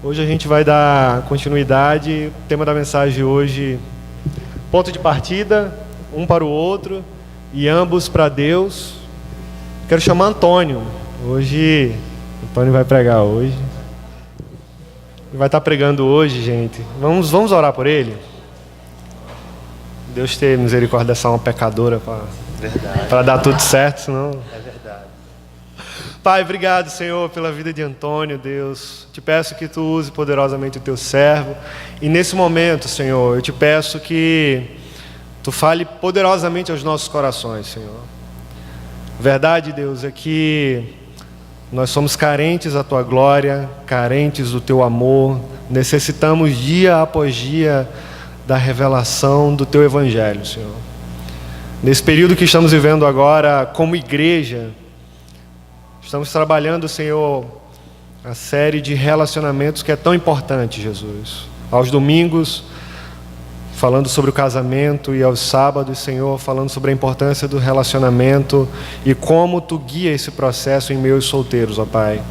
Hoje a gente vai dar continuidade. O tema da mensagem hoje: ponto de partida, um para o outro e ambos para Deus. Quero chamar Antônio. Hoje, Antônio vai pregar hoje. Ele vai estar pregando hoje, gente. Vamos orar por ele? Deus ter misericórdia dessa alma pecadora para dar tudo certo, senão... É verdade. Pai, obrigado, Senhor, pela vida de Antônio, Deus. Te peço que Tu use poderosamente o Teu servo. E nesse momento, Senhor, eu te peço que Tu fale poderosamente aos nossos corações, Senhor. Verdade, Deus, é que nós somos carentes da Tua glória, carentes do Teu amor. Necessitamos dia após dia da revelação do Teu Evangelho, Senhor. Nesse período que estamos vivendo agora, como igreja, estamos trabalhando, Senhor, a série de relacionamentos que é tão importante, Jesus. Aos domingos, falando sobre o casamento, e aos sábados, Senhor, falando sobre a importância do relacionamento e como Tu guia esse processo em meio aos solteiros, ó Pai.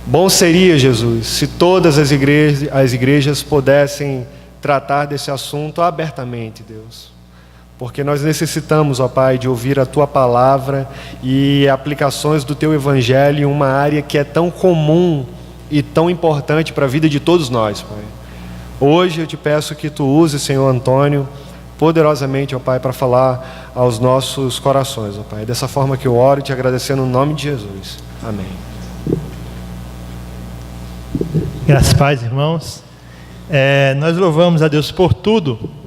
Bom seria, Jesus, se todas as igrejas pudessem tratar desse assunto abertamente, Deus. Porque nós necessitamos, ó Pai, de ouvir a Tua palavra e aplicações do Teu Evangelho em uma área que é tão comum e tão importante para a vida de todos nós, Pai. Hoje eu te peço que Tu use, Senhor Antônio, poderosamente, ó Pai, para falar aos nossos corações, ó Pai. Dessa forma que eu oro e te agradecendo no nome de Jesus. Amém. Graças a Deus, irmãos. Nós louvamos a Deus por tudo.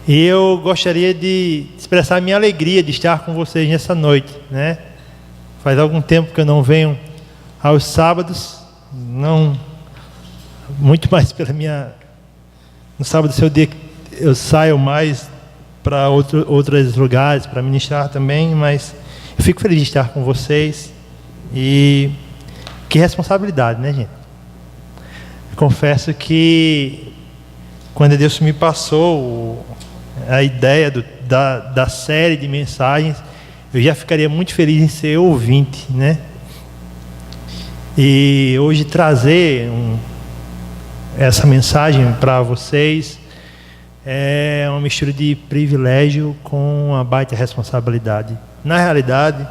E eu gostaria de expressar a minha alegria de estar com vocês nessa noite, né? Faz algum tempo que eu não venho aos sábados, não muito mais no sábado é o dia que eu saio mais para outros lugares para ministrar também, mas eu fico feliz de estar com vocês. E que responsabilidade, né, gente? Eu confesso que quando Deus me passou a ideia da série de mensagens, eu já ficaria muito feliz em ser ouvinte, né? E hoje trazer essa mensagem para vocês é uma mistura de privilégio com uma baita responsabilidade. Na realidade,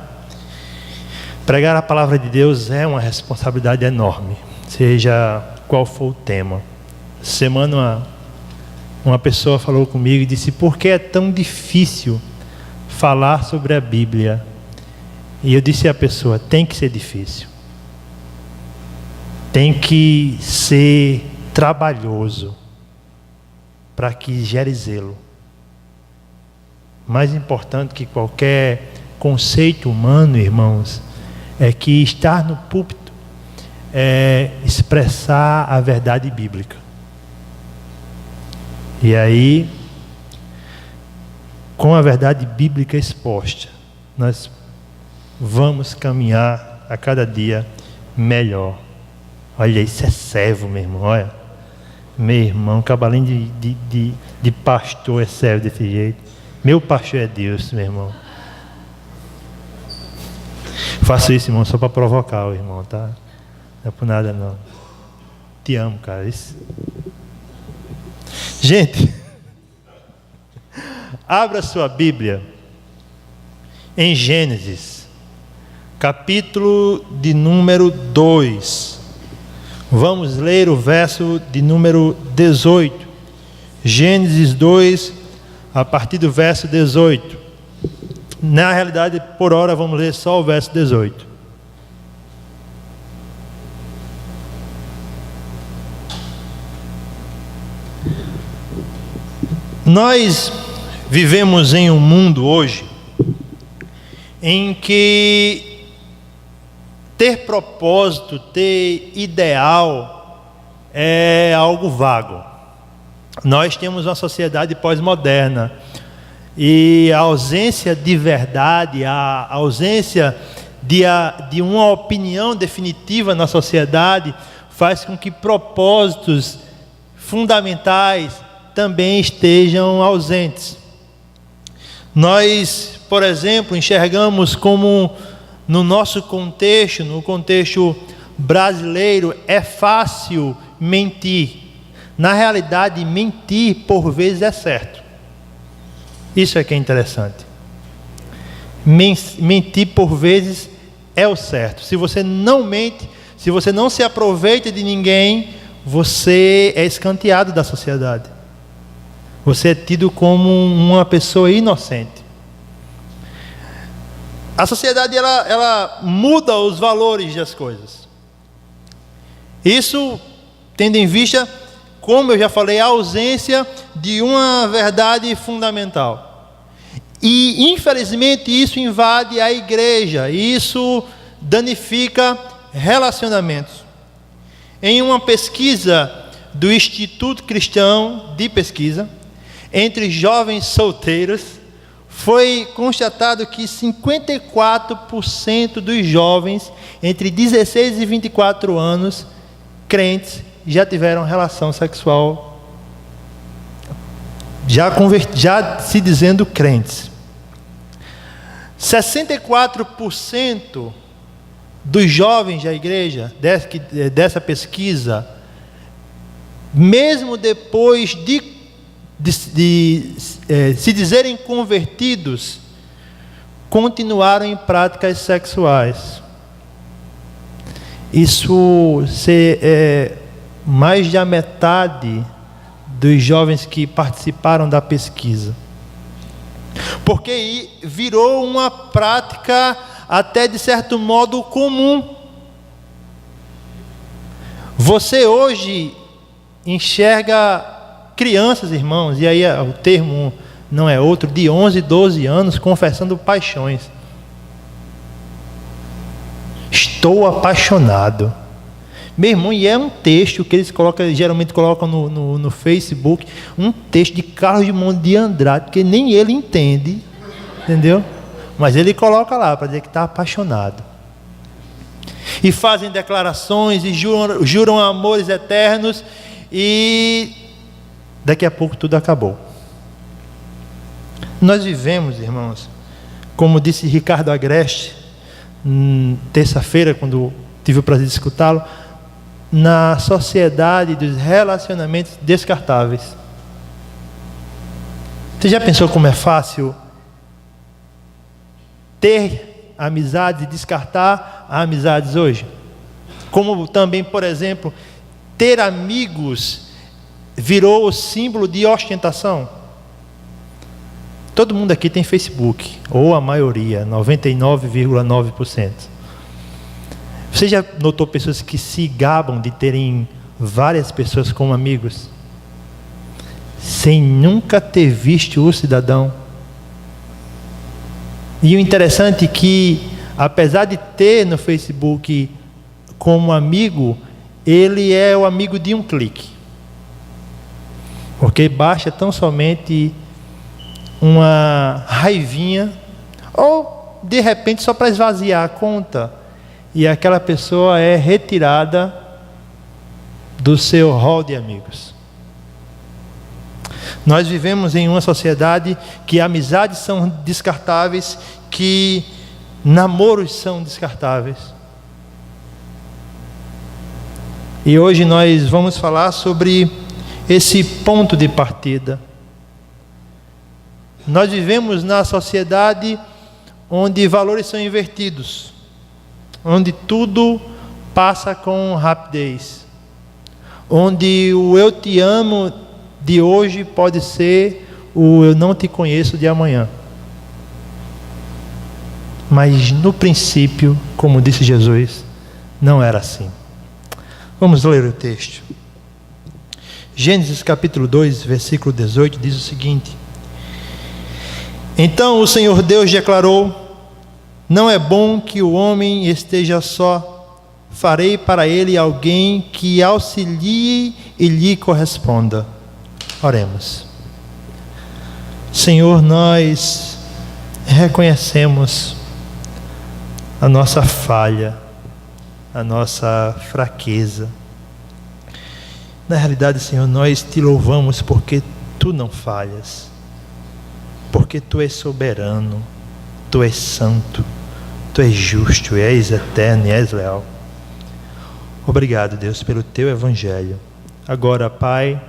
pregar a palavra de Deus é uma responsabilidade enorme, seja qual for o tema. Semana uma pessoa falou comigo e disse: por que é tão difícil falar sobre a Bíblia? E eu disse à pessoa: tem que ser difícil, tem que ser trabalhoso para que gere zelo. Mais importante que qualquer conceito humano, irmãos, é que estar no púlpito é expressar a verdade bíblica. E aí, com a verdade bíblica exposta, nós vamos caminhar a cada dia melhor. Olha, isso é servo, meu irmão. Olha, meu irmão, cabalinho de pastor é servo desse jeito. Meu pastor é Deus, meu irmão. Faço isso, irmão, só para provocar o irmão, tá? Não é por nada, não. Te amo, cara. Isso... Gente, abra sua Bíblia em Gênesis, capítulo de número 2. Vamos ler o verso de número 18. Gênesis 2, a partir do verso 18. Na realidade, por hora, vamos ler só o verso 18. Nós vivemos em um mundo hoje em que ter propósito, ter ideal é algo vago. Nós temos uma sociedade pós-moderna e a ausência de verdade, a ausência de uma opinião definitiva na sociedade faz com que propósitos fundamentais também estejam ausentes. Nós, por exemplo, enxergamos como no nosso contexto, no contexto brasileiro é fácil mentir. Na realidade, mentir por vezes é certo. Isso é que é interessante. Mentir por vezes é o certo. Se você não mente, se você não se aproveita de ninguém, você é escanteado da sociedade. Você é tido como uma pessoa inocente. A sociedade ela muda os valores das coisas. Isso tendo em vista, como eu já falei, a ausência de uma verdade fundamental. E infelizmente isso invade a igreja, isso danifica relacionamentos. Em uma pesquisa do Instituto Cristão de Pesquisa entre jovens solteiros, foi constatado que 54% dos jovens entre 16 e 24 anos, crentes, já tiveram relação sexual, já se dizendo crentes. 64% dos jovens da igreja, dessa pesquisa, mesmo depois de se dizerem convertidos, continuaram em práticas sexuais. Isso mais de a metade dos jovens que participaram da pesquisa. Porque virou uma prática até de certo modo comum. Você hoje enxerga crianças, irmãos, e aí o termo não é outro, de 11, 12 anos, confessando paixões. Estou apaixonado. Meu irmão, e é um texto que eles geralmente colocam no Facebook, um texto de Carlos Drummond de Andrade, que nem ele entende, entendeu? Mas ele coloca lá para dizer que está apaixonado. E fazem declarações e juram amores eternos, e daqui a pouco tudo acabou. Nós vivemos, irmãos, como disse Ricardo Agreste, terça-feira, quando tive o prazer de escutá-lo, na sociedade dos relacionamentos descartáveis. Você já pensou como é fácil ter amizades e descartar amizades hoje? Como também, por exemplo, ter amigos virou o símbolo de ostentação. Todo mundo aqui tem Facebook, ou a maioria, 99,9%. Você já notou pessoas que se gabam de terem várias pessoas como amigos, sem nunca ter visto o cidadão? E o interessante é que, apesar de ter no Facebook como amigo, ele é o amigo de um clique. Porque basta tão somente uma raivinha, ou de repente só para esvaziar a conta, e aquela pessoa é retirada do seu rol de amigos. Nós vivemos em uma sociedade que amizades são descartáveis, que namoros são descartáveis. E hoje nós vamos falar sobre esse ponto de partida. Nós vivemos na sociedade onde valores são invertidos, onde tudo passa com rapidez, onde o eu te amo de hoje pode ser o eu não te conheço de amanhã. Mas no princípio, como disse Jesus, não era assim. Vamos ler o texto. Gênesis capítulo 2, versículo 18, diz o seguinte: Então o Senhor Deus declarou: Não é bom que o homem esteja só, farei para ele alguém que auxilie e lhe corresponda. Oremos. Senhor, nós reconhecemos a nossa falha, a nossa fraqueza. Na realidade, Senhor, nós te louvamos porque tu não falhas, porque tu és soberano, tu és santo, tu és justo, és eterno e és leal. Obrigado, Deus, pelo Teu Evangelho. Agora, Pai,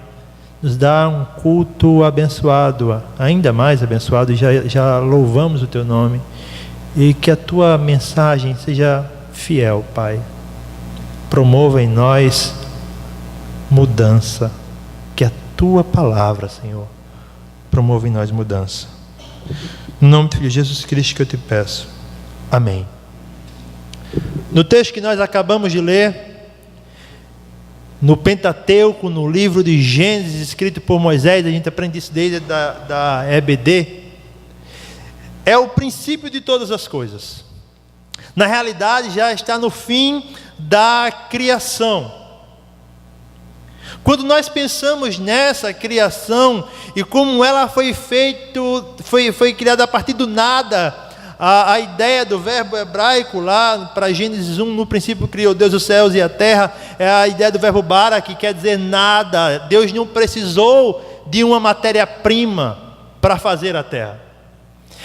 nos dá um culto abençoado, ainda mais abençoado, já louvamos o Teu nome, e que a Tua mensagem seja fiel, Pai. Promova em nós mudança, que a Tua palavra, Senhor, promova em nós mudança. No nome do Filho Jesus Cristo que eu te peço. Amém. No texto que nós acabamos de ler, no Pentateuco, no livro de Gênesis, escrito por Moisés, a gente aprende isso desde da EBD, é o princípio de todas as coisas. Na realidade, já está no fim da criação. Quando nós pensamos nessa criação e como ela foi criada a partir do nada, a ideia do verbo hebraico lá para Gênesis 1, no princípio criou Deus os céus e a terra, é a ideia do verbo bara, que quer dizer nada. Deus não precisou de uma matéria-prima para fazer a terra.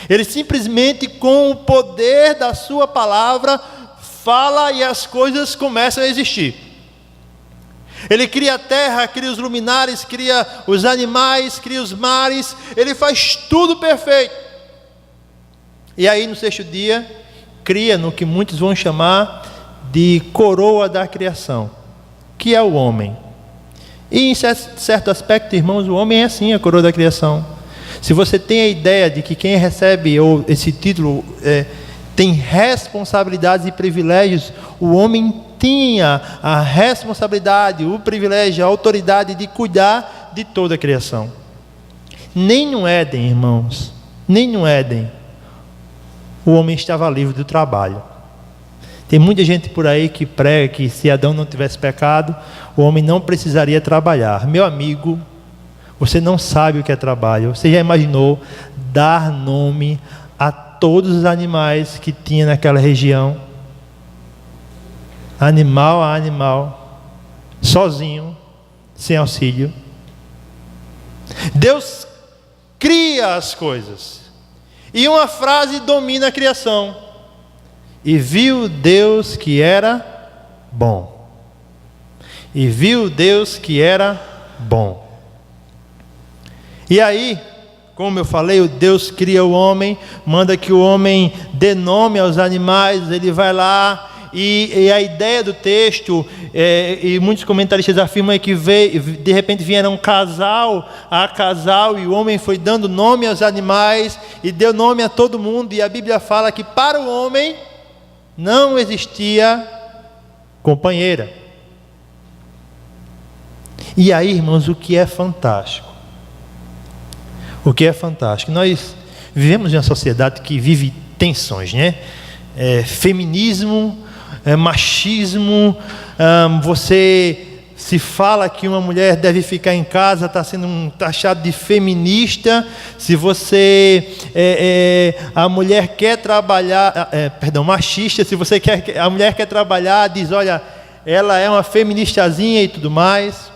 Ele simplesmente, com o poder da sua palavra, fala e as coisas começam a existir. Ele cria a terra, cria os luminares, cria os animais, cria os mares, ele faz tudo perfeito. E aí no sexto dia, cria no que muitos vão chamar de coroa da criação, que é o homem. E em certo aspecto, irmãos, o homem é assim, a coroa da criação. Se você tem a ideia de que quem recebe esse título tem responsabilidades e privilégios, o homem tinha a responsabilidade, o privilégio, a autoridade de cuidar de toda a criação. Nem no Éden, irmãos, nem no Éden, o homem estava livre do trabalho. Tem muita gente por aí que prega que se Adão não tivesse pecado, o homem não precisaria trabalhar. Meu amigo, você não sabe o que é trabalho. Você já imaginou dar nome a todos os animais que tinha naquela região? Animal a animal, sozinho, sem auxílio. Deus cria as coisas. E uma frase domina a criação. E viu Deus que era bom. E viu Deus que era bom. E aí, como eu falei, Deus cria o homem, manda que o homem dê nome aos animais, ele vai lá, e a ideia do texto, e muitos comentaristas afirmam que de repente vieram casal a casal, e o homem foi dando nome aos animais, e deu nome a todo mundo, e a Bíblia fala que para o homem não existia companheira. E aí, irmãos, o que é fantástico? O que é fantástico? Nós vivemos em uma sociedade que vive tensões, né? Feminismo, machismo, você se fala que uma mulher deve ficar em casa, está sendo taxado de feminista. Se você a mulher quer trabalhar, machista. Se você a mulher quer trabalhar, diz, olha, ela é uma feministazinha e tudo mais.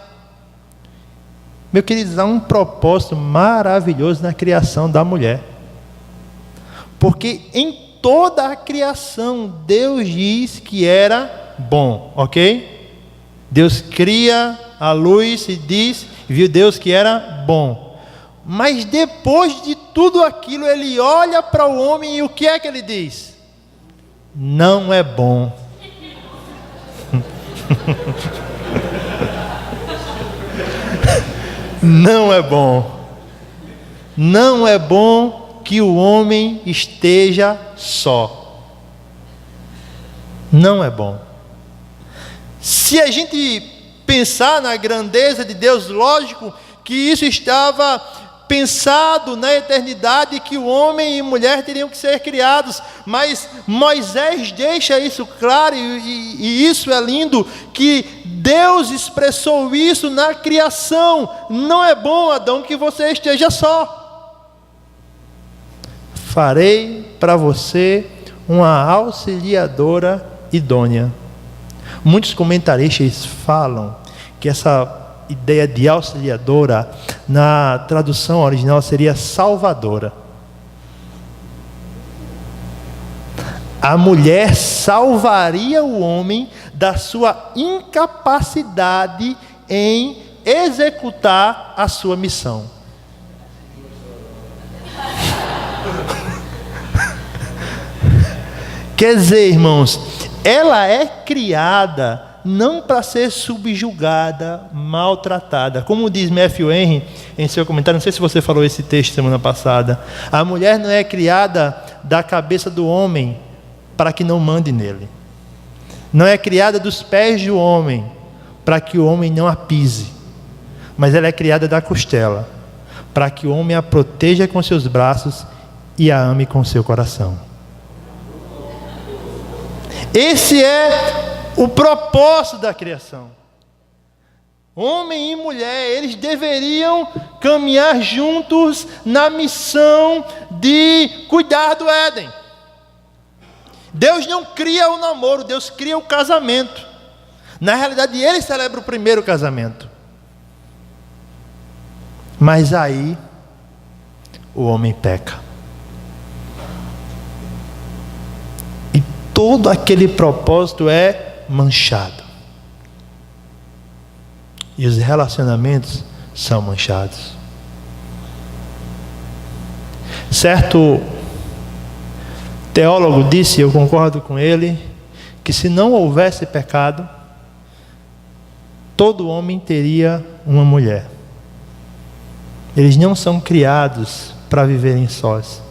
Meu querido, há um propósito maravilhoso na criação da mulher, porque em toda a criação Deus diz que era bom, ok? Deus cria a luz e diz, viu Deus que era bom, mas depois de tudo aquilo ele olha para o homem e o que é que ele diz? Não é bom. Não é bom. Não é bom que o homem esteja só. Não é bom. Se a gente pensar na grandeza de Deus, lógico que isso estava pensado na eternidade, que o homem e mulher teriam que ser criados, mas Moisés deixa isso claro, e isso é lindo, que Deus expressou isso na criação. Não é bom, Adão, que você esteja só. Farei para você uma auxiliadora idônea. Muitos comentaristas falam que essa ideia de auxiliadora, na tradução original, seria salvadora. A mulher salvaria o homem da sua incapacidade em executar a sua missão. Quer dizer, irmãos, ela é criada não para ser subjugada, maltratada. Como diz Matthew Henry em seu comentário, não sei se você falou esse texto semana passada, a mulher não é criada da cabeça do homem para que não mande nele. Não é criada dos pés do homem para que o homem não a pise. Mas ela é criada da costela para que o homem a proteja com seus braços e a ame com seu coração. Esse é o propósito da criação. Homem e mulher, eles deveriam caminhar juntos na missão de cuidar do Éden. Deus não cria o namoro, Deus cria o casamento. Na realidade, Ele celebra o primeiro casamento. Mas aí, o homem peca. E todo aquele propósito é manchado. E os relacionamentos são manchados. Certo teólogo disse, eu concordo com ele, que se não houvesse pecado, todo homem teria uma mulher. Eles não são criados para viverem sós.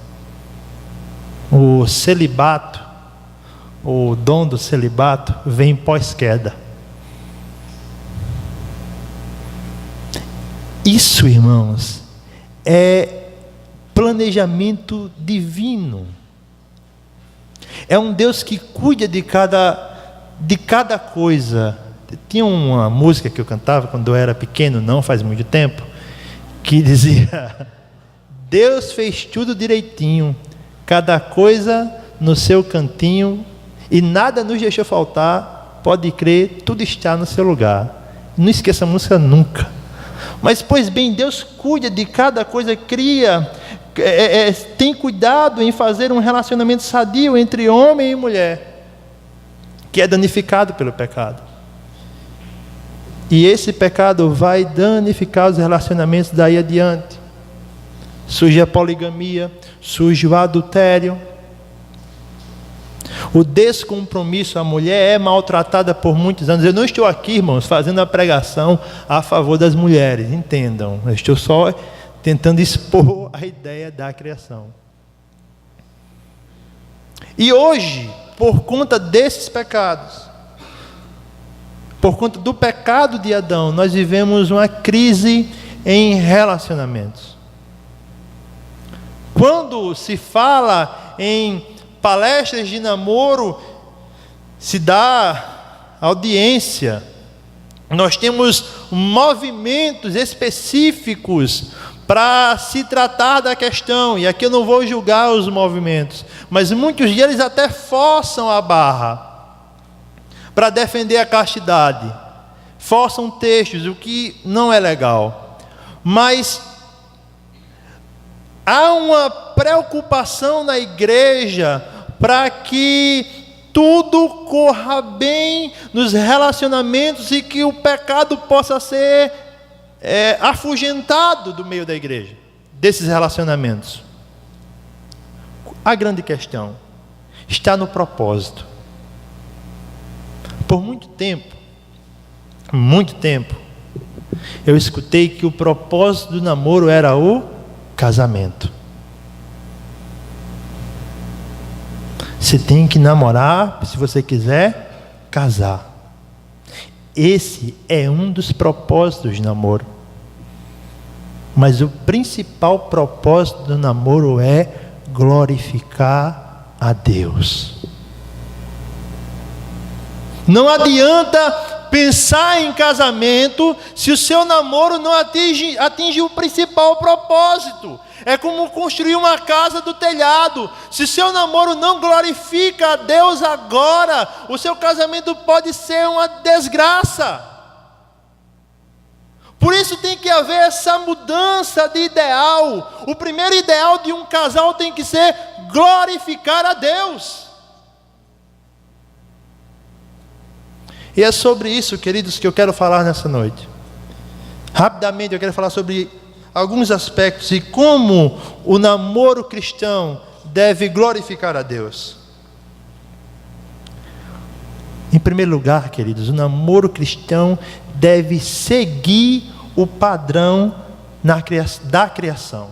O celibato, o dom do celibato, vem pós-queda. Isso, irmãos, é planejamento divino. É um Deus que cuida de cada coisa. Tinha uma música que eu cantava quando eu era pequeno, não faz muito tempo, que dizia: Deus fez tudo direitinho, cada coisa no seu cantinho, e nada nos deixou faltar, pode crer, tudo está no seu lugar. Não esqueça a música nunca. Mas, pois bem, Deus cuida de cada coisa, cria, tem cuidado em fazer um relacionamento sadio entre homem e mulher, que é danificado pelo pecado. E esse pecado vai danificar os relacionamentos daí adiante. Surge a poligamia, surge o adultério. O descompromisso, a mulher é maltratada por muitos anos. Eu não estou aqui, irmãos, fazendo a pregação a favor das mulheres, entendam. Eu estou só tentando expor a ideia da criação. E hoje, por conta desses pecados, por conta do pecado de Adão, nós vivemos uma crise em relacionamentos. Quando se fala em palestras de namoro, se dá audiência. Nós temos movimentos específicos para se tratar da questão, e aqui eu não vou julgar os movimentos, mas muitos deles até forçam a barra para defender a castidade, forçam textos, o que não é legal. Mas há uma preocupação na igreja para que tudo corra bem nos relacionamentos e que o pecado possa ser afugentado do meio da igreja, desses relacionamentos. A grande questão está no propósito. Por muito tempo, eu escutei que o propósito do namoro era o casamento. Você tem que namorar se você quiser casar. Esse é um dos propósitos de namoro. Mas o principal propósito do namoro é glorificar a Deus. Não adianta pensar em casamento se o seu namoro não atinge o principal propósito. É como construir uma casa do telhado. Se o seu namoro não glorifica a Deus agora, o seu casamento pode ser uma desgraça. Por isso tem que haver essa mudança de ideal. O primeiro ideal de um casal tem que ser glorificar a Deus. E é sobre isso, queridos, que eu quero falar nessa noite. Rapidamente eu quero falar sobre alguns aspectos e como o namoro cristão deve glorificar a Deus. Em primeiro lugar, queridos, o namoro cristão deve seguir o padrão da criação.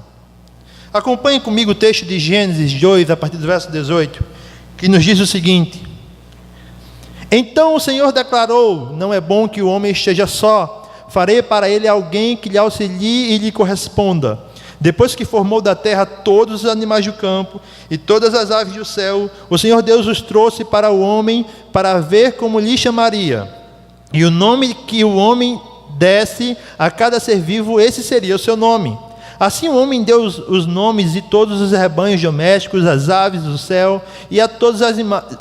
Acompanhe comigo o texto de Gênesis 2, a partir do verso 18, que nos diz o seguinte: Então o Senhor declarou: Não é bom que o homem esteja só. Farei para ele alguém que lhe auxilie e lhe corresponda. Depois que formou da terra todos os animais do campo e todas as aves do céu, o Senhor Deus os trouxe para o homem para ver como lhe chamaria. E o nome que o homem desse a cada ser vivo, esse seria o seu nome. Assim o homem deu os nomes de todos os rebanhos domésticos, as aves do céu e a todos os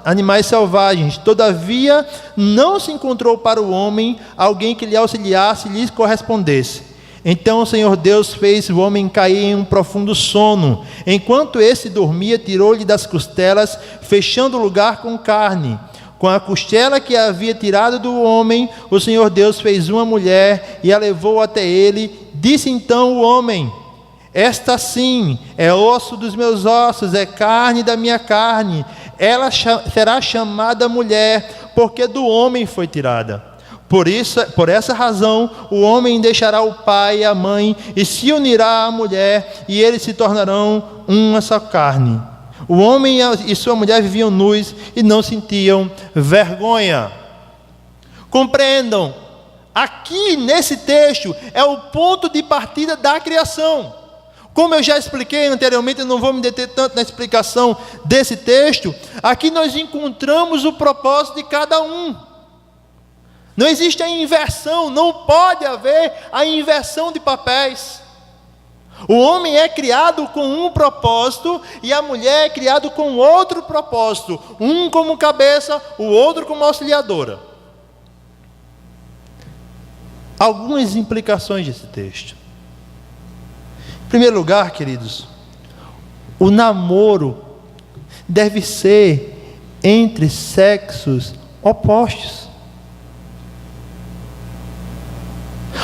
animais selvagens. Todavia não se encontrou para o homem alguém que lhe auxiliasse e lhe correspondesse. Então o Senhor Deus fez o homem cair em um profundo sono. Enquanto esse dormia, tirou-lhe das costelas, fechando o lugar com carne. Com a costela que havia tirado do homem, o Senhor Deus fez uma mulher e a levou até ele. Disse então o homem: Esta sim é osso dos meus ossos, é carne da minha carne. Ela será chamada mulher, porque do homem foi tirada. Por essa razão, o homem deixará o pai e a mãe e se unirá à mulher, e eles se tornarão uma só carne. O homem e sua mulher viviam nus e não sentiam vergonha. Compreendam, aqui nesse texto é o ponto de partida da criação. Como eu já expliquei anteriormente, eu não vou me deter tanto na explicação desse texto. Aqui nós encontramos o propósito de cada um. Não existe a inversão, não pode haver a inversão de papéis. O homem é criado com um propósito e a mulher é criada com outro propósito. Um como cabeça, o outro como auxiliadora. Algumas implicações desse texto. Em primeiro lugar, queridos, o namoro deve ser entre sexos opostos.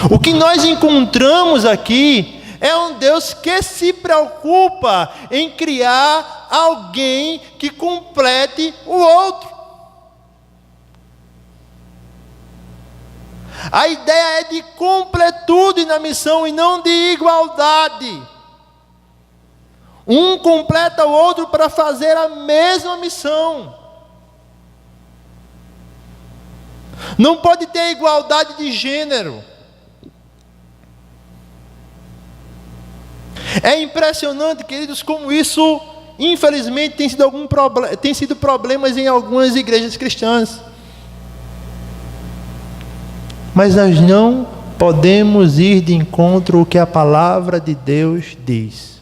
O que nós encontramos aqui é um Deus que se preocupa em criar alguém que complete o outro. A ideia é de completude na missão e não de igualdade. Um completa o outro para fazer a mesma missão. Não pode ter igualdade de gênero. É impressionante, queridos, como isso, infelizmente, tem sido problemas em algumas igrejas cristãs. Mas nós não podemos ir de encontro ao que a palavra de Deus diz.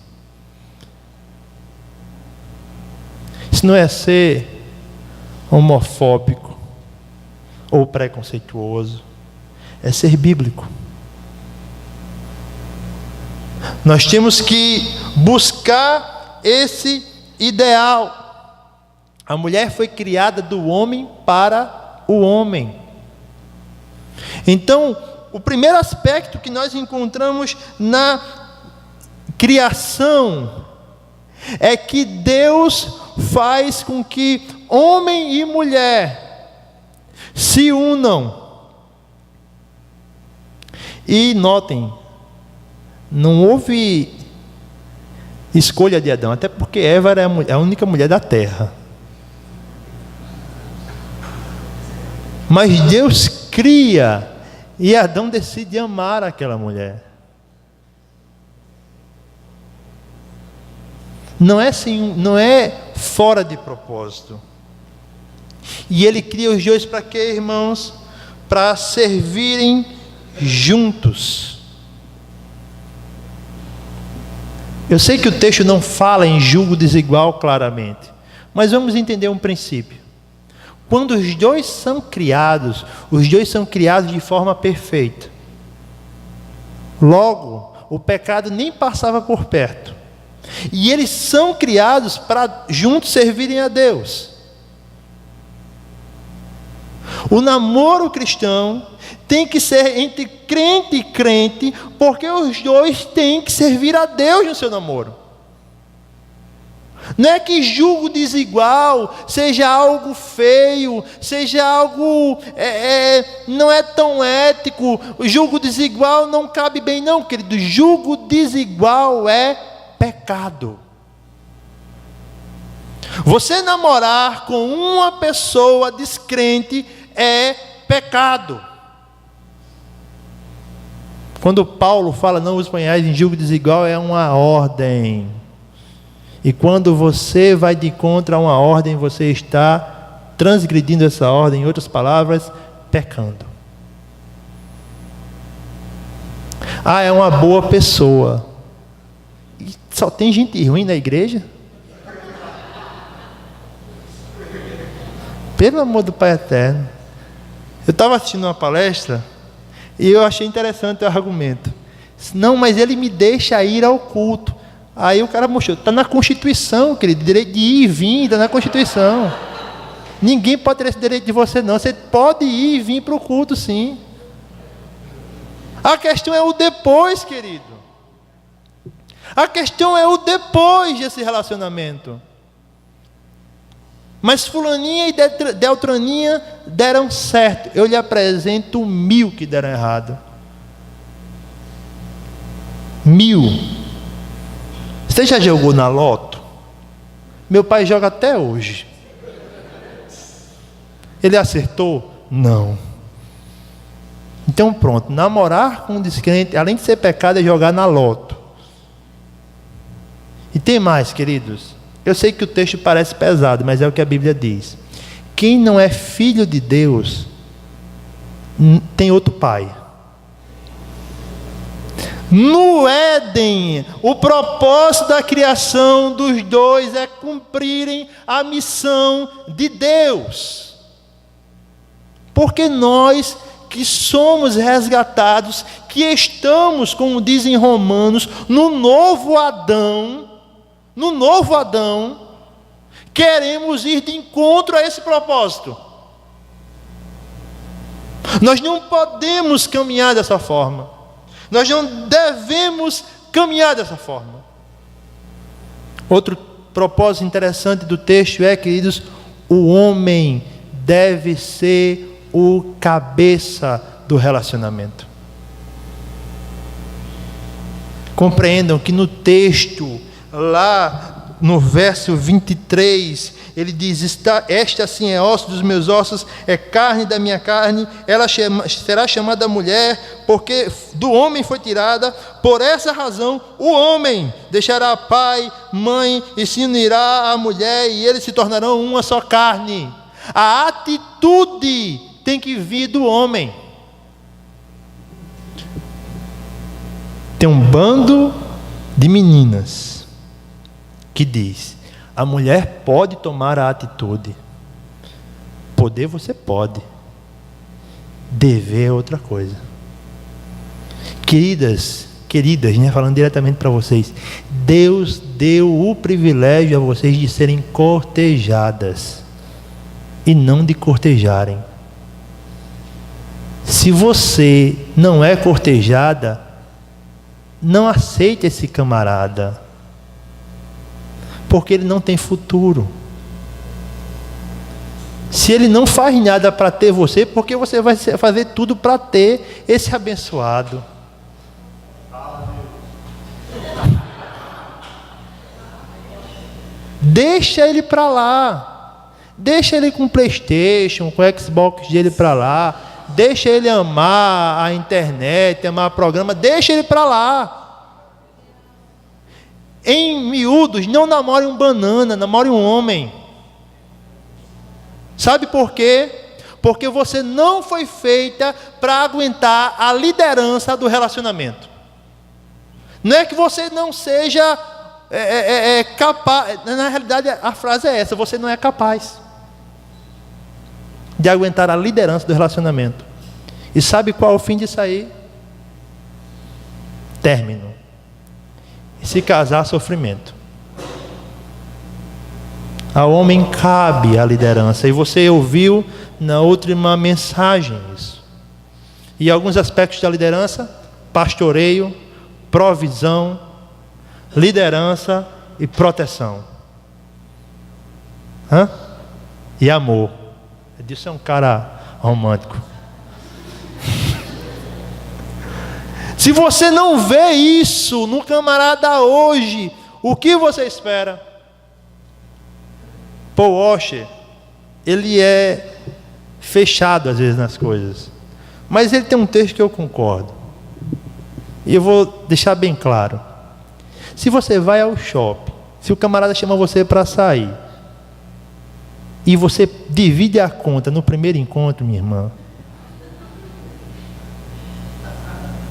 Isso não é ser homofóbico ou preconceituoso, é ser bíblico. Nós temos que buscar esse ideal. A mulher foi criada do homem para o homem. Então, o primeiro aspecto que nós encontramos na criação é que Deus faz com que homem e mulher se unam. E notem, não houve escolha de Adão, até porque Eva era a única mulher da terra. Mas Deus cria e Adão decide amar aquela mulher. Não é fora de propósito. E Ele cria os dois para quê, irmãos? Para servirem juntos. Eu sei que o texto não fala em julgo desigual claramente, mas vamos entender um princípio. Quando os dois são criados de forma perfeita. Logo, o pecado nem passava por perto. E eles são criados para juntos servirem a Deus. O namoro cristão tem que ser entre crente e crente, porque os dois têm que servir a Deus no seu namoro. Não é que julgo desigual seja algo feio, seja algo não é tão ético. O julgo desigual não cabe bem, não, querido. Julgo desigual é pecado. Você namorar com uma pessoa descrente é pecado. Quando Paulo fala não os ponhais em julgo desigual, é uma ordem. E quando você vai de contra a uma ordem, você está transgredindo essa ordem, em outras palavras, pecando. Ah, é uma boa pessoa. E só tem gente ruim na igreja? Pelo amor do Pai Eterno. Eu estava assistindo uma palestra e eu achei interessante o argumento. Não, mas ele me deixa ir ao culto. Aí o cara mostrou, está na Constituição, querido, direito de ir e vir, está na Constituição. Ninguém pode ter esse direito de você não, você pode ir e vir para o culto sim. A questão é o depois, querido. A questão é o depois desse relacionamento. Mas fulaninha e Deltraninha deram certo, eu lhe apresento 1000 que deram errado. 1000. Você já jogou na loto? Meu pai joga até hoje. Ele acertou? Não. Então pronto, namorar com um descrente, além de ser pecado, é jogar na loto. E tem mais, queridos. Eu sei que o texto parece pesado, mas é o que a Bíblia diz. Quem não é filho de Deus, tem outro pai. No Éden, o propósito da criação dos dois é cumprirem a missão de Deus. Porque nós que somos resgatados, que estamos, como dizem Romanos, no novo Adão, queremos ir de encontro a esse propósito. Nós não podemos caminhar dessa forma. Nós não devemos caminhar dessa forma. Outro propósito interessante do texto é, queridos, o homem deve ser o cabeça do relacionamento. Compreendam que no texto, lá no verso 23, ele diz, esta assim é osso dos meus ossos, é carne da minha carne, ela será chamada mulher, porque do homem foi tirada. Por essa razão o homem deixará pai, mãe, e se unirá à mulher, e eles se tornarão uma só carne. A atitude tem que vir do homem. Tem um bando de meninas que diz, a mulher pode tomar a atitude. Poder você pode. Dever é outra coisa. Queridas, né, falando diretamente para vocês, Deus deu o privilégio a vocês de serem cortejadas e não de cortejarem. Se você não é cortejada, não aceite esse camarada, porque ele não tem futuro. Se ele não faz nada para ter você, porque você vai fazer tudo para ter esse abençoado. Deixa ele para lá. Deixa ele com o PlayStation, com o Xbox dele para lá. Deixa ele amar a internet, amar o programa. Deixa ele para lá. Em miúdos, não namore um banana, namore um homem. Sabe por quê? Porque você não foi feita para aguentar a liderança do relacionamento. Não é que você não seja capaz. Na realidade, a frase é essa: você não é capaz de aguentar a liderança do relacionamento. E sabe qual é o fim disso aí? Término. E se casar, sofrimento. Ao homem cabe a liderança. E você ouviu na última mensagem isso. E alguns aspectos da liderança: pastoreio, provisão, liderança e proteção. E amor. Edilson é um cara romântico. Se você não vê isso no camarada hoje, o que você espera? Paul Washer, ele é fechado às vezes nas coisas, mas ele tem um texto que eu concordo, e eu vou deixar bem claro. Se você vai ao shopping, se o camarada chama você para sair, e você divide a conta no primeiro encontro, minha irmã,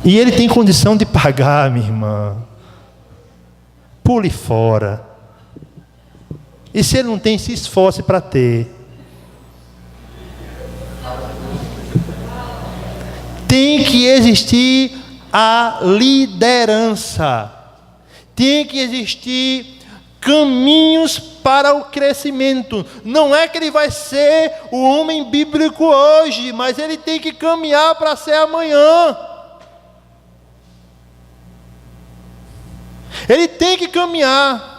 e ele tem condição de pagar, minha irmã, pule fora. E se ele não tem, se esforce para ter. Tem que existir a liderança. Tem que existir caminhos para o crescimento. Não é que ele vai ser o homem bíblico hoje, mas ele tem que caminhar para ser amanhã. Ele tem que caminhar.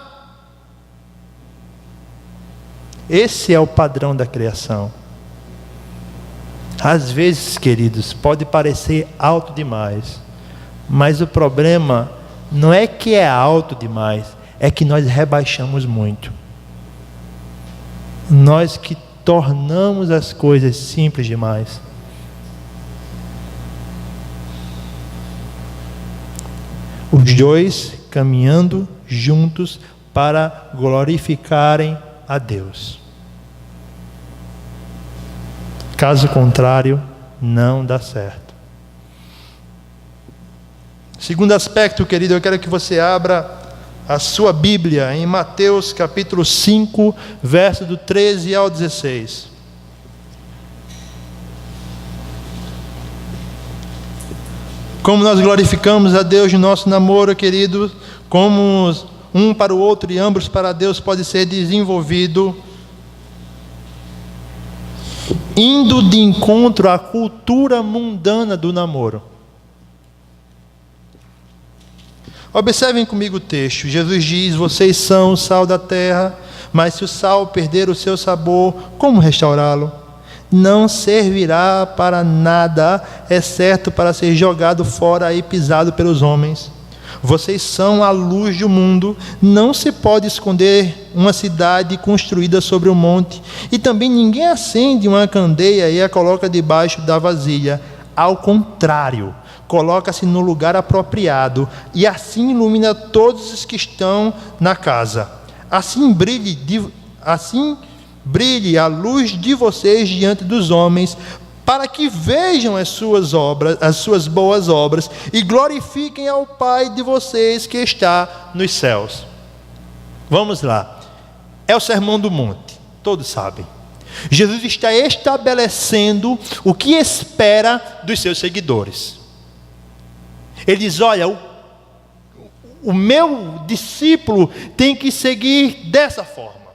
Esse é o padrão da criação. Às vezes, queridos, pode parecer alto demais, mas o problema não é que é alto demais, é que nós rebaixamos muito. Nós que tornamos as coisas simples demais. Os dois caminhando juntos para glorificarem a Deus. Caso contrário, não dá certo. Segundo aspecto, querido, eu quero que você abra a sua Bíblia em Mateus capítulo 5, verso do 13 ao 16. Como nós glorificamos a Deus no nosso namoro, querido, como um para o outro e ambos para Deus pode ser desenvolvido indo de encontro à cultura mundana do namoro. Observem comigo o texto. Jesus diz: vocês são o sal da terra, mas se o sal perder o seu sabor, como restaurá-lo? Não servirá para nada, exceto para ser jogado fora e pisado pelos homens. Vocês são a luz do mundo. Não se pode esconder uma cidade construída sobre um monte, e também ninguém acende uma candeia e a coloca debaixo da vasilha. Ao contrário, coloca-se no lugar apropriado, e assim ilumina todos os que estão na casa. Assim brilhe a luz de vocês diante dos homens, para que vejam as suas boas obras, e glorifiquem ao Pai de vocês que está nos céus. Vamos lá. É o Sermão do Monte, todos sabem. Jesus está estabelecendo o que espera dos seus seguidores. Ele diz: olha, o meu discípulo tem que seguir dessa forma,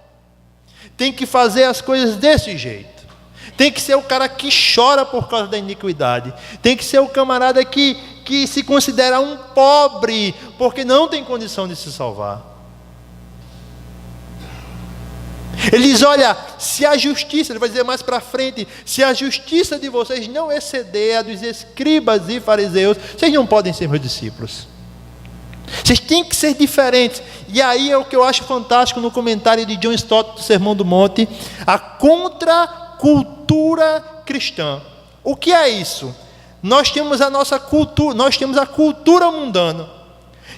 tem que fazer as coisas desse jeito, tem que ser o cara que chora por causa da iniquidade, tem que ser o camarada que se considera um pobre porque não tem condição de se salvar. Ele diz: olha, se a justiça, ele vai dizer mais para frente, se a justiça de vocês não exceder a dos escribas e fariseus, vocês não podem ser meus discípulos. Vocês têm que ser diferentes. E aí é o que eu acho fantástico no comentário de John Stott do Sermão do Monte: a contracultura cristã. O que é isso? Nós temos a nossa cultura, nós temos a cultura mundana,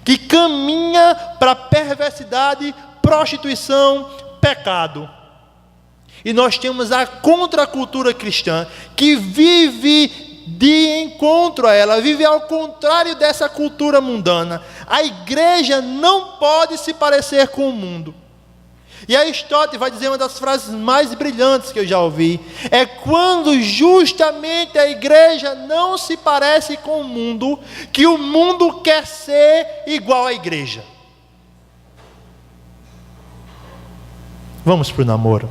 que caminha para perversidade, prostituição, pecado. E nós temos a contracultura cristã, que vive de encontro a ela, vive ao contrário dessa cultura mundana. A igreja não pode se parecer com o mundo. E aí Stott vai dizer uma das frases mais brilhantes que eu já ouvi: é quando justamente a igreja não se parece com o mundo, que o mundo quer ser igual à igreja. Vamos para o namoro.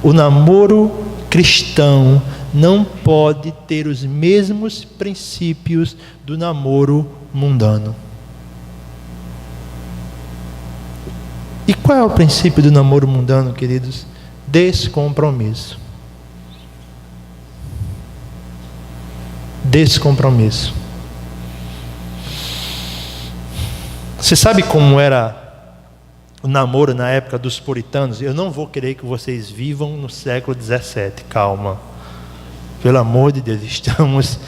O namoro cristão não pode ter os mesmos princípios do namoro mundano. E qual é o princípio do namoro mundano, queridos? Descompromisso. Descompromisso. Você sabe como era o namoro na época dos puritanos? Eu não vou querer que vocês vivam no século XVII, calma. Pelo amor de Deus, estamos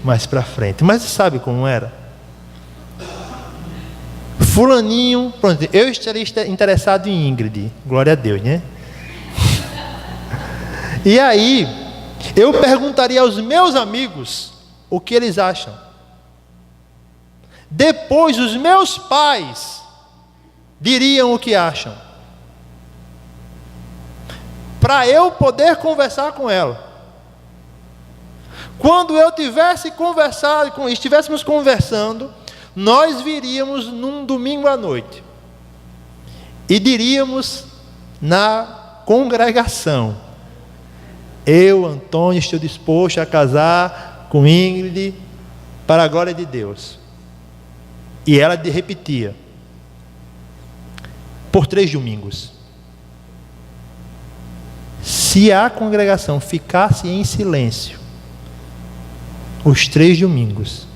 mais para frente. Mas você sabe como era? Fulaninho, pronto, eu estaria interessado em Ingrid, glória a Deus, né? E aí, eu perguntaria aos meus amigos o que eles acham. Depois, os meus pais diriam o que acham, para eu poder conversar com ela. Quando eu estivéssemos conversando, nós viríamos num domingo à noite e diríamos na congregação: eu, Antônio, estou disposto a casar com Ingrid para a glória de Deus. E ela repetia por 3 domingos. Se a congregação ficasse em silêncio os 3 domingos,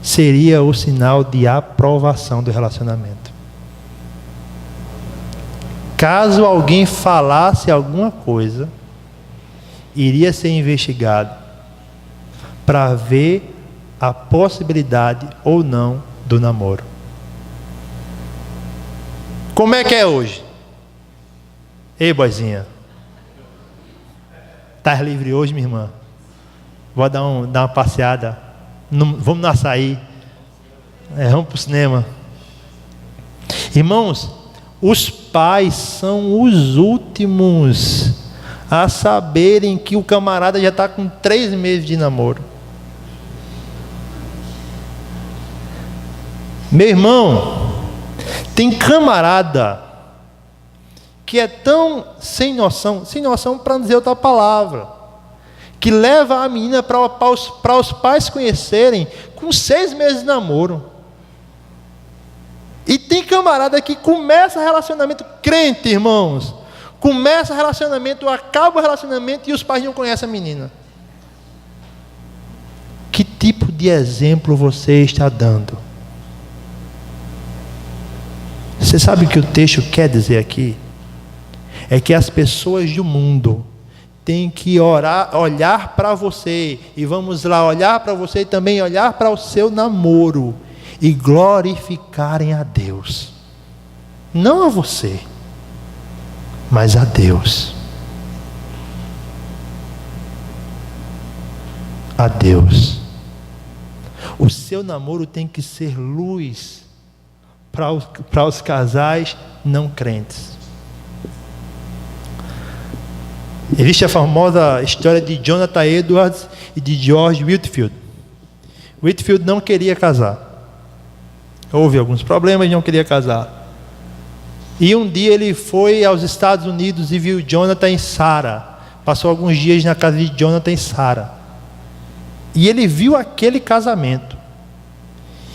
seria o sinal de aprovação do relacionamento. Caso alguém falasse alguma coisa, iria ser investigado para ver a possibilidade ou não do namoro. Como é que é hoje? Ei, boizinha, tá livre hoje, minha irmã? Vou dar uma passeada. Vamos no açaí. Vamos para o cinema. Irmãos, os pais são os últimos a saberem que o camarada já está com 3 meses de namoro. Meu irmão, tem camarada que é tão sem noção para não dizer outra palavra, que leva a menina para os pais conhecerem com 6 meses de namoro. E tem camarada que começa relacionamento crente, irmãos. Começa relacionamento, acaba o relacionamento e os pais não conhecem a menina. Que tipo de exemplo você está dando? Você sabe o que o texto quer dizer aqui? É que as pessoas do mundo têm que olhar para você, e vamos lá, olhar para você e também olhar para o seu namoro e glorificarem a Deus. Não a você, mas a Deus. A Deus. O seu namoro tem que ser luz para os casais não crentes. Existe a famosa história de Jonathan Edwards e de George Whitefield. Whitefield não queria casar. Houve alguns problemas e não queria casar. E um dia ele foi aos Estados Unidos e viu Jonathan e Sarah. Passou alguns dias na casa de Jonathan e Sarah. E ele viu aquele casamento.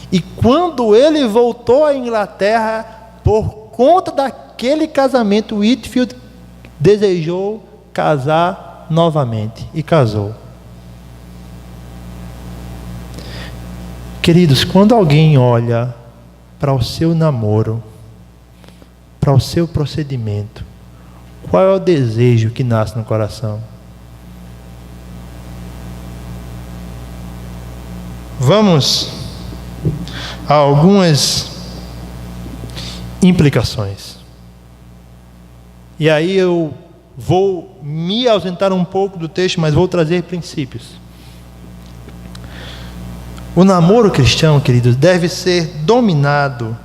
E quando ele voltou à Inglaterra, por conta daquele casamento, Whitefield desejou casar novamente e casou. Queridos, quando alguém olha para o seu namoro, para o seu procedimento, qual é o desejo que nasce no coração? Vamos a algumas implicações. E aí eu vou me ausentar um pouco do texto, mas vou trazer princípios. O namoro cristão, queridos, deve ser dominado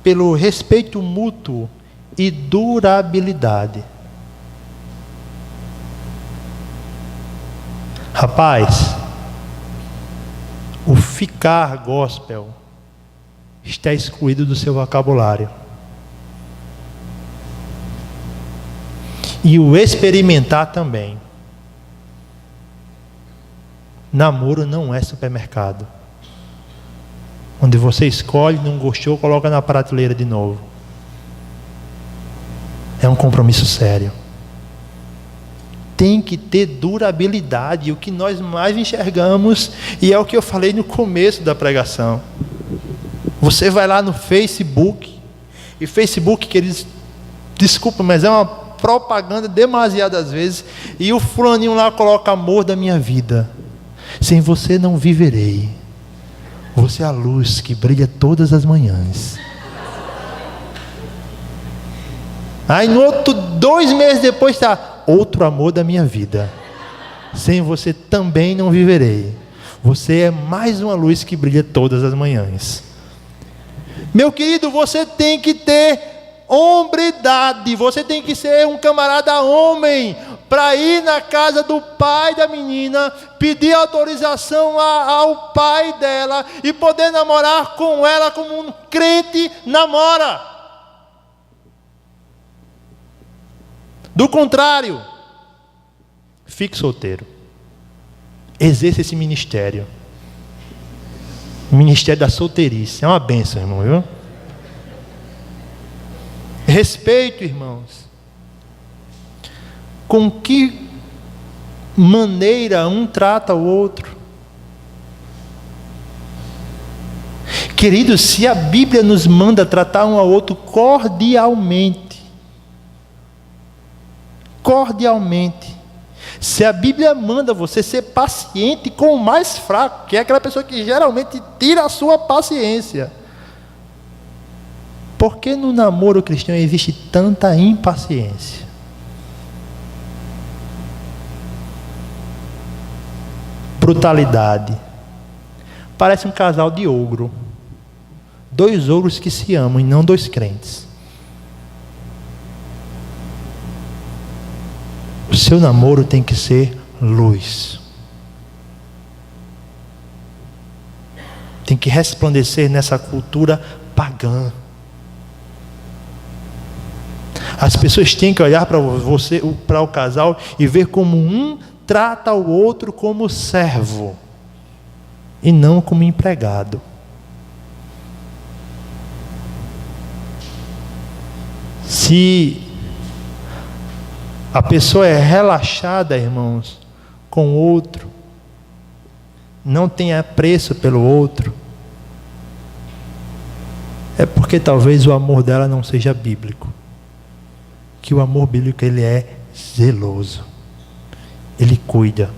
pelo respeito mútuo e durabilidade. Rapaz, o ficar gospel está excluído do seu vocabulário. e o experimentar também. Namoro não é supermercado, onde você escolhe, não gostou, coloca na prateleira de novo. É um compromisso sério. Tem que ter durabilidade. O que nós mais enxergamos, e é o que eu falei no começo da pregação. Você vai lá no Facebook, e Facebook, queridos, desculpa, mas é uma propaganda demasiadas vezes, e o fulaninho lá coloca: amor da minha vida, sem você não viverei. Você é a luz que brilha todas as manhãs. Aí no outro, 2 meses depois está: outro amor da minha vida, sem você também não viverei. Você é mais uma luz que brilha todas as manhãs. Meu querido, você tem que ter hombridade. Você tem que ser um camarada homem para ir na casa do pai da menina, pedir autorização ao pai dela e poder namorar com ela como um crente namora. Do contrário, fique solteiro. Exerça esse ministério. O ministério da solteirice. É uma bênção, irmão, viu? Respeito, irmãos. Com que maneira um trata o outro? Queridos, se a Bíblia nos manda tratar um ao outro cordialmente, se a Bíblia manda você ser paciente com o mais fraco, que é aquela pessoa que geralmente tira a sua paciência, por que no namoro cristão existe tanta impaciência? Brutalidade. Parece um casal de ogro. 2 ogros que se amam e não 2 crentes. O seu namoro tem que ser luz. Tem que resplandecer nessa cultura pagã. As pessoas têm que olhar para você, para o casal, e ver como um trata o outro como servo e não como empregado. Se a pessoa é relaxada, irmãos, com o outro, não tem apreço pelo outro, é porque talvez o amor dela não seja bíblico. Que o amor bíblico, ele é zeloso, ele cuida.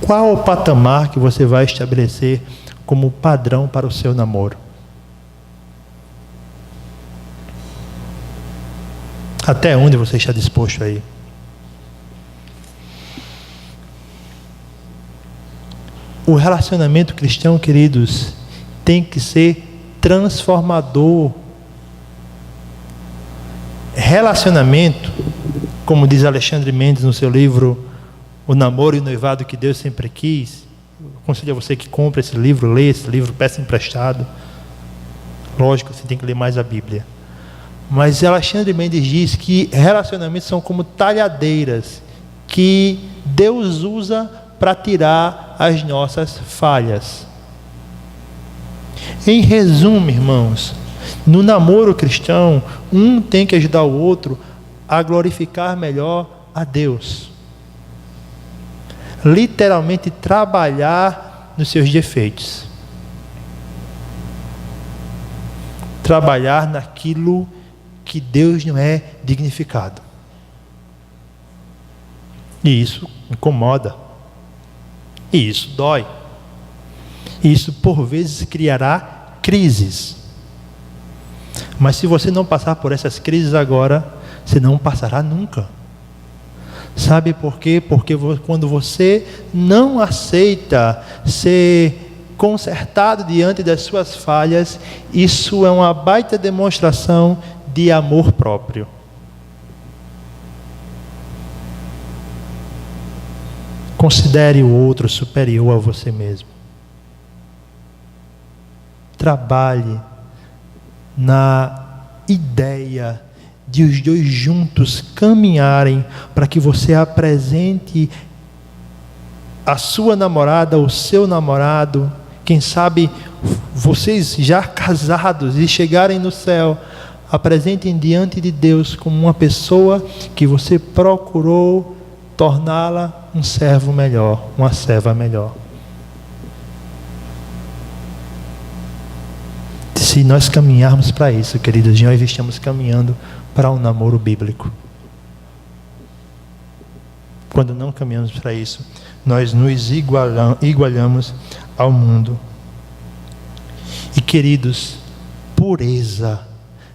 Qual o patamar que você vai estabelecer como padrão para o seu namoro? Até onde você está disposto a ir? O relacionamento cristão, queridos, tem que ser transformador. Relacionamento, como diz Alexandre Mendes no seu livro O Namoro e o Noivado que Deus Sempre Quis, eu aconselho a você que compra esse livro, lê esse livro, peça emprestado. Lógico, você tem que ler mais a Bíblia. Mas Alexandre Mendes diz que relacionamentos são como talhadeiras que Deus usa para tirar as nossas falhas. Em resumo, irmãos, no namoro cristão, um tem que ajudar o outro a glorificar melhor a Deus. Literalmente trabalhar nos seus defeitos. Trabalhar naquilo que Deus não é dignificado. E isso incomoda. E isso dói. E isso por vezes criará crises. Mas se você não passar por essas crises agora, você não passará nunca. Sabe por quê? Porque quando você não aceita ser consertado diante das suas falhas, isso é uma baita demonstração de amor próprio. Considere o outro superior a você mesmo. Trabalhe na ideia de os dois juntos caminharem para que você apresente a sua namorada, o seu namorado, quem sabe vocês já casados e chegarem no céu, apresentem diante de Deus como uma pessoa que você procurou torná-la um servo melhor, uma serva melhor. Se nós caminharmos para isso, queridos, nós estamos caminhando para um namoro bíblico. Quando não caminhamos para isso, nós nos igualamos ao mundo. E, queridos, pureza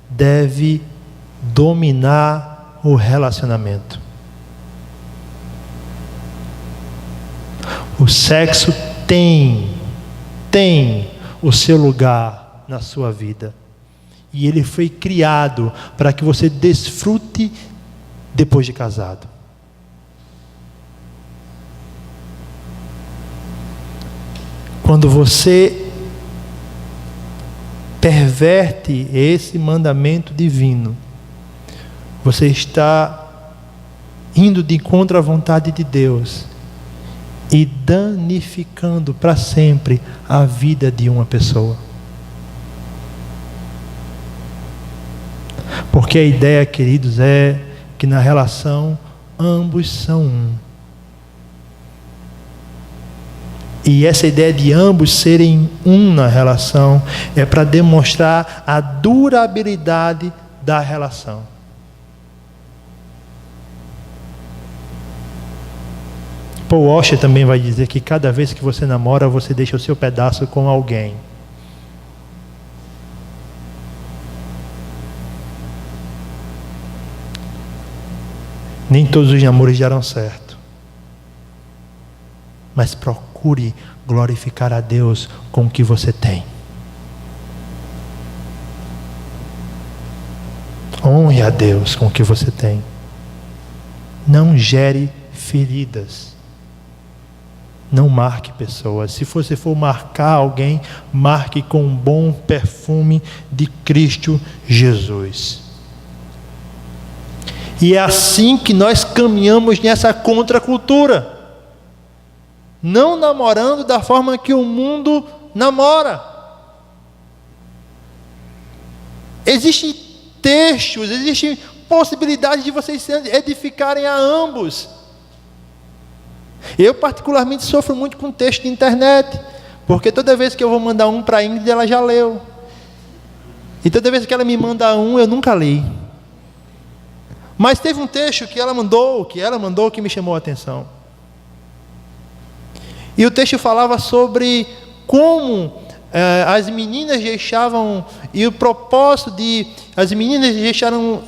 deve dominar o relacionamento. O sexo tem o seu lugar na sua vida. E ele foi criado para que você desfrute depois de casado. Quando você perverte esse mandamento divino, você está indo de contra a vontade de Deus e danificando para sempre a vida de uma pessoa. Porque a ideia, queridos, é que na relação ambos são um. E essa ideia de ambos serem um na relação é para demonstrar a durabilidade da relação. Paul Washer também vai dizer que cada vez que você namora, você deixa o seu pedaço com alguém. Nem todos os namoros darão certo. Mas procure glorificar a Deus com o que você tem. Honre a Deus com o que você tem. Não gere feridas. Não marque pessoas. Se você for marcar alguém, marque com um bom perfume de Cristo Jesus. E é assim que nós caminhamos nessa contracultura. Não namorando da forma que o mundo namora. Existem textos, existem possibilidades de vocês se edificarem a ambos. Eu particularmente sofro muito com texto de internet, porque toda vez que eu vou mandar um para a Ingrid, ela já leu. E toda vez que ela me manda um, eu nunca li. Mas teve um texto que ela mandou, que me chamou a atenção. E o texto falava sobre como as meninas deixavam, e o propósito de as meninas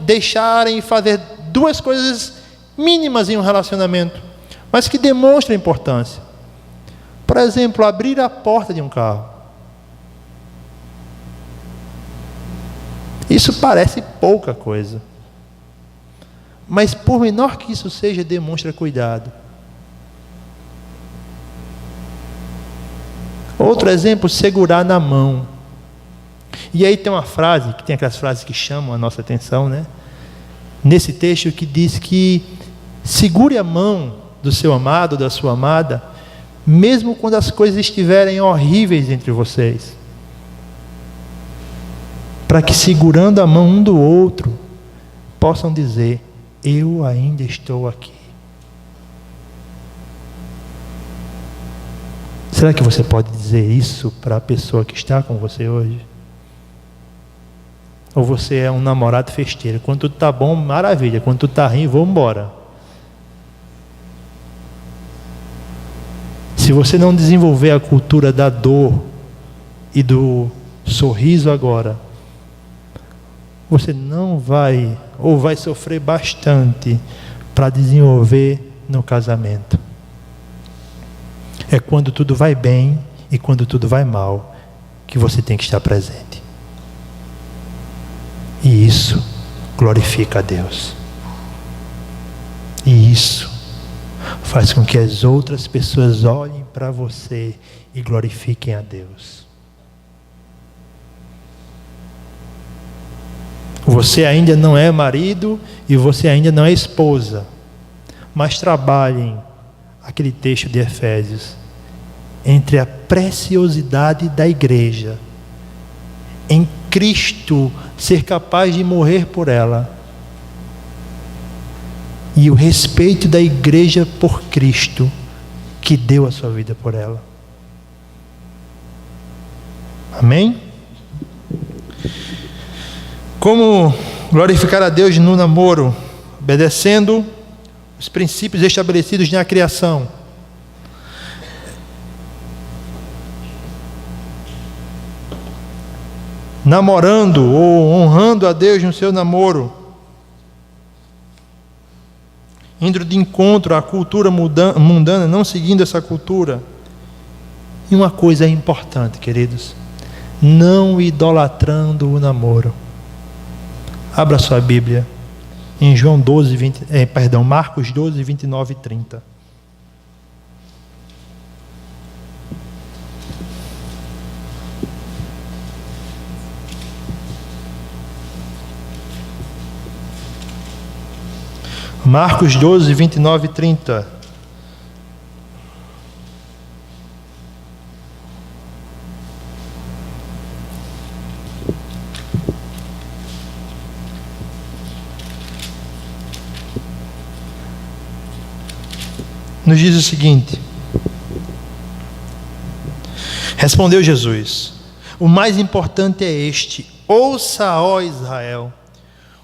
deixarem fazer duas coisas mínimas em um relacionamento, mas que demonstram importância. Por exemplo, abrir a porta de um carro. Isso parece pouca coisa, mas por menor que isso seja, demonstra cuidado. Outro exemplo, segurar na mão. E aí tem uma frase, que tem aquelas frases que chamam a nossa atenção, né? Nesse texto que diz que segure a mão do seu amado, da sua amada, mesmo quando as coisas estiverem horríveis entre vocês. Para que segurando a mão um do outro, possam dizer, eu ainda estou aqui. Será que você pode dizer isso para a pessoa que está com você hoje? Ou você é um namorado festeiro? Quando tudo está bom, maravilha. Quando tudo está ruim, vamos embora. Se você não desenvolver a cultura da dor e do sorriso agora, você não vai, ou vai sofrer bastante para desenvolver no casamento. É quando tudo vai bem e quando tudo vai mal que você tem que estar presente. E isso glorifica a Deus. E isso faz com que as outras pessoas olhem para você e glorifiquem a Deus. Você ainda não é marido e você ainda não é esposa. Mas trabalhem aquele texto de Efésios entre a preciosidade da igreja, em Cristo ser capaz de morrer por ela, e o respeito da igreja por Cristo, que deu a sua vida por ela. Amém? Como glorificar a Deus no namoro? Obedecendo os princípios estabelecidos na criação. Namorando ou honrando a Deus no seu namoro. Indo de encontro à cultura mundana, não seguindo essa cultura. E uma coisa é importante, queridos: não idolatrando o namoro. Abra sua Bíblia em Marcos 12, 29 e 30. Marcos 12, 29 e 30. Nos diz o seguinte: respondeu Jesus: o mais importante é este: ouça, ó Israel,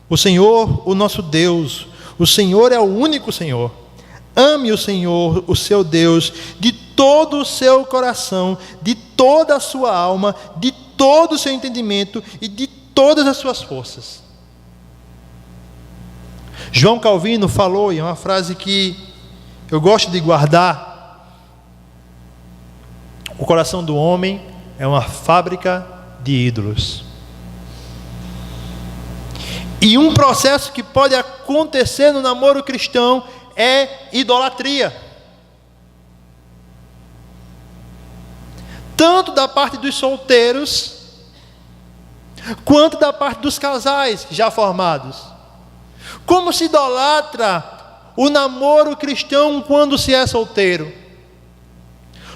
o Senhor, o nosso Deus, o Senhor é o único Senhor. Ame o Senhor, o seu Deus, de todo o seu coração, de toda a sua alma, de todo o seu entendimento e de todas as suas forças. João Calvino falou, e é uma frase que eu gosto de guardar: o coração do homem é uma fábrica de ídolos. E um processo que pode acontecer no namoro cristão é idolatria. Tanto da parte dos solteiros, quanto da parte dos casais já formados. Como se idolatra o namoro cristão quando se é solteiro?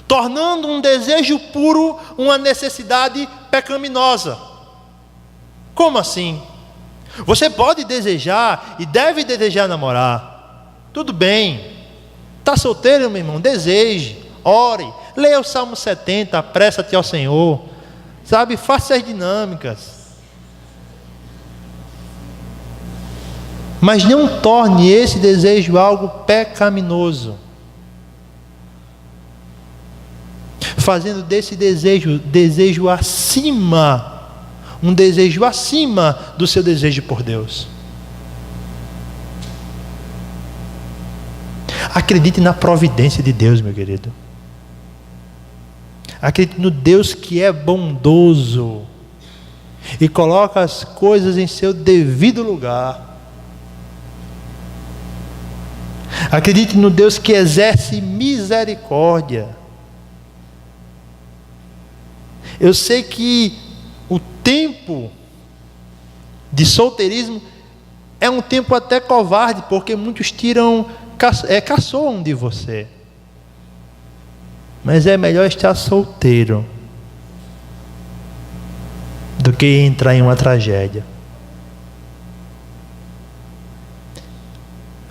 Tornando um desejo puro uma necessidade pecaminosa. Como assim? Você pode desejar e deve desejar namorar. Tudo bem. Está solteiro, meu irmão? Deseje, ore, leia o Salmo 70, apressa-te ao Senhor. Sabe, faça as dinâmicas. Mas não torne esse desejo algo pecaminoso. Fazendo desse desejo acima, um desejo acima do seu desejo por Deus. Acredite na providência de Deus, meu querido. Acredite no Deus que é bondoso e coloca as coisas em seu devido lugar. Acredite no Deus que exerce misericórdia. Eu sei que o tempo de solteirismo é um tempo até covarde, porque muitos caçoam de você. Mas é melhor estar solteiro do que entrar em uma tragédia.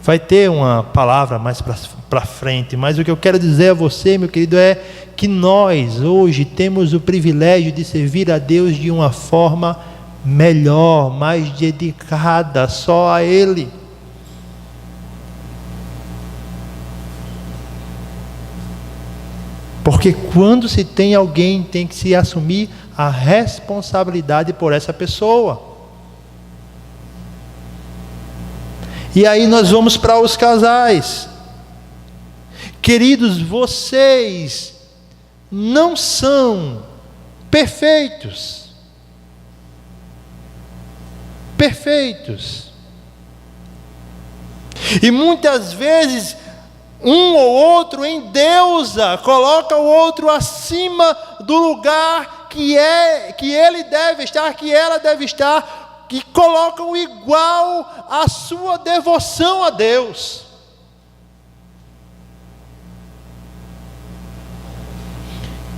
Vai ter uma palavra mais para frente, mas o que eu quero dizer a você, meu querido, é que nós hoje temos o privilégio de servir a Deus de uma forma melhor, mais dedicada só a Ele. Porque quando se tem alguém, tem que se assumir a responsabilidade por essa pessoa. E aí nós vamos para os casais. Queridos, vocês não são perfeitos. Perfeitos. E muitas vezes um ou outro endeusa, coloca o outro acima do lugar que ele deve estar, que ela deve estar, que colocam igual a sua devoção a Deus.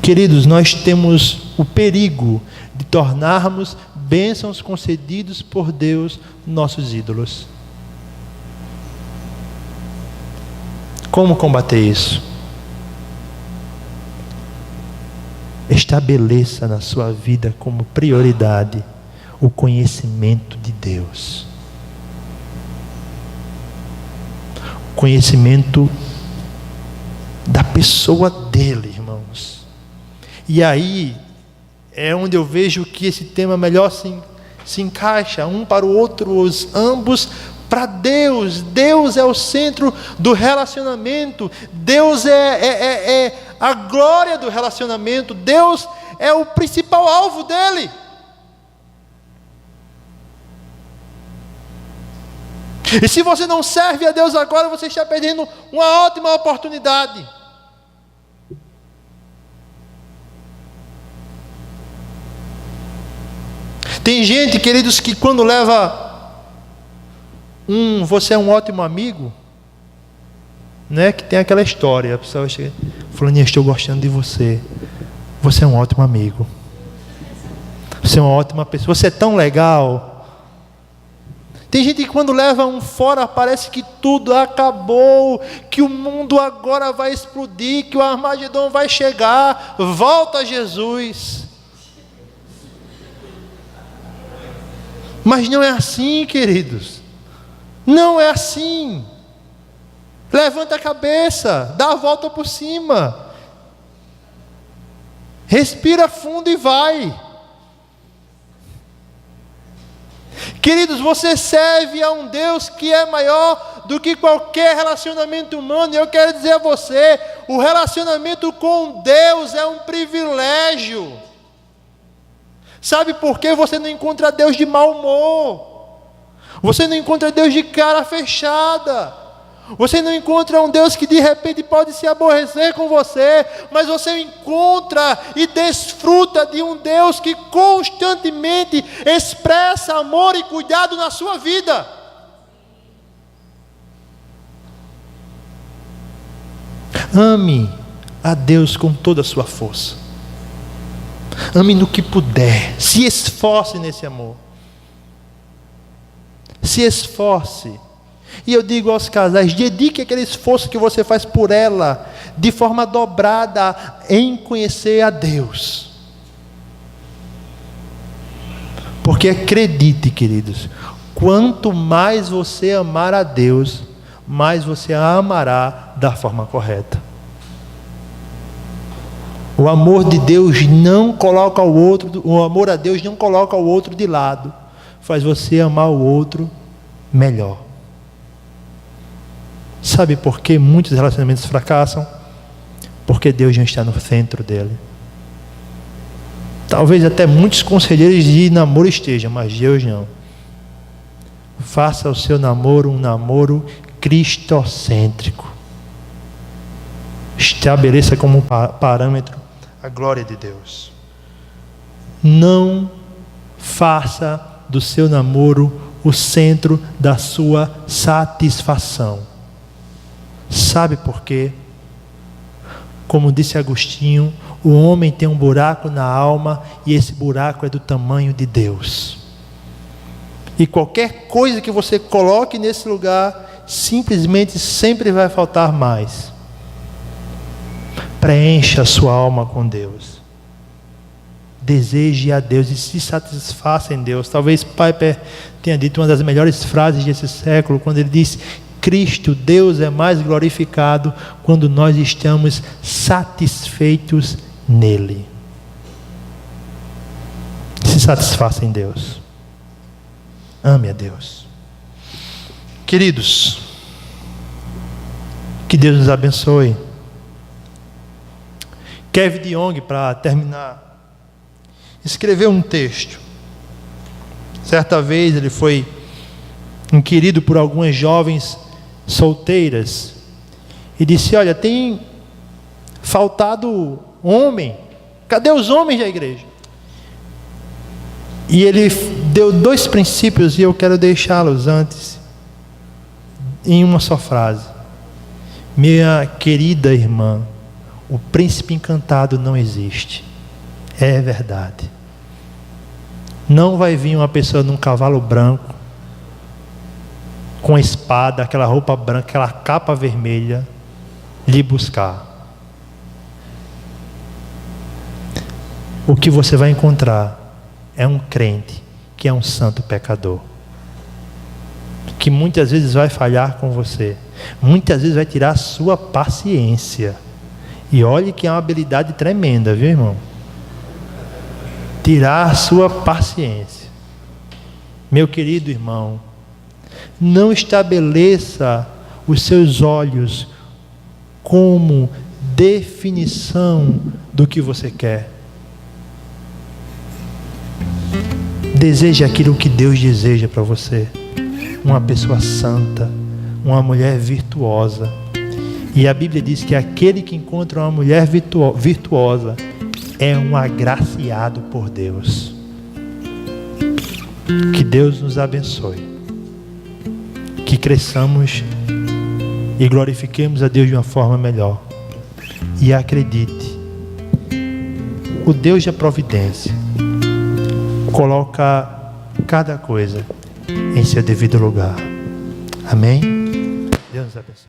Queridos, nós temos o perigo de tornarmos bênçãos concedidos por Deus nossos ídolos. Como combater isso? Estabeleça na sua vida como prioridade o conhecimento de Deus. O conhecimento da pessoa dele, irmãos. E aí é onde eu vejo que esse tema melhor se encaixa, um para o outro, ambos para Deus. Deus é o centro do relacionamento. Deus é a glória do relacionamento. Deus é o principal alvo dele. E se você não serve a Deus agora, você está perdendo uma ótima oportunidade. Tem gente, queridos, que quando leva você é um ótimo amigo, né? Que tem aquela história, a pessoa chega, fulaninha, estou gostando de você. Você é um ótimo amigo. Você é uma ótima pessoa. Você é tão legal. Tem gente que quando leva um fora, parece que tudo acabou, que o mundo agora vai explodir, que o Armagedon vai chegar. Volta a Jesus. Mas não é assim, queridos. Não é assim. Levanta a cabeça, dá a volta por cima. Respira fundo e vai. Queridos, você serve a um Deus que é maior do que qualquer relacionamento humano. E eu quero dizer a você, o relacionamento com Deus é um privilégio. Sabe por que você não encontra Deus de mau humor? Você não encontra Deus de cara fechada. Você não encontra um Deus que de repente pode se aborrecer com você, mas você encontra e desfruta de um Deus que constantemente expressa amor e cuidado na sua vida. Ame a Deus com toda a sua força. Ame no que puder. Se esforce nesse amor. Se esforce. E eu digo aos casais, dedique aquele esforço que você faz por ela, de forma dobrada, em conhecer a Deus. Porque acredite, queridos, quanto mais você amar a Deus, mais você a amará da forma correta. O amor de Deus não coloca o outro, o amor a Deus não coloca o outro de lado, faz você amar o outro melhor. Sabe por que muitos relacionamentos fracassam? Porque Deus não está no centro dele. Talvez até muitos conselheiros de namoro estejam, mas Deus não. Faça o seu namoro um namoro cristocêntrico. Estabeleça como parâmetro a glória de Deus. Não faça do seu namoro o centro da sua satisfação. Sabe por quê? Como disse Agostinho, o homem tem um buraco na alma e esse buraco é do tamanho de Deus. E qualquer coisa que você coloque nesse lugar, simplesmente sempre vai faltar mais. Preencha a sua alma com Deus. Deseje a Deus e se satisfaça em Deus. Talvez Piper tenha dito uma das melhores frases desse século, quando ele disse: Cristo, Deus é mais glorificado quando nós estamos satisfeitos nele. Se satisfaça em Deus. Ame a Deus. Queridos, que Deus nos abençoe. Kevin DeYoung, para terminar, escreveu um texto. Certa vez ele foi inquirido por algumas jovens solteiras e disse: olha, tem faltado homem, cadê os homens da igreja? E ele deu 2 princípios e eu quero deixá-los antes em uma só frase. Minha querida irmã, o príncipe encantado não existe. É verdade. Não vai vir uma pessoa num cavalo branco, com a espada, aquela roupa branca, aquela capa vermelha, lhe buscar. O que você vai encontrar é um crente que é um santo pecador, que muitas vezes vai falhar com você, muitas vezes vai tirar a sua paciência. E olhe que é uma habilidade tremenda, viu, irmão? Tirar a sua paciência. Meu querido irmão, não estabeleça os seus olhos como definição do que você quer. Deseje aquilo que Deus deseja para você. Uma pessoa santa, uma mulher virtuosa. E a Bíblia diz que aquele que encontra uma mulher virtuosa é um agraciado por Deus. Que Deus nos abençoe. Que cresçamos e glorifiquemos a Deus de uma forma melhor. E acredite, o Deus da providência coloca cada coisa em seu devido lugar. Amém? Deus nos abençoe.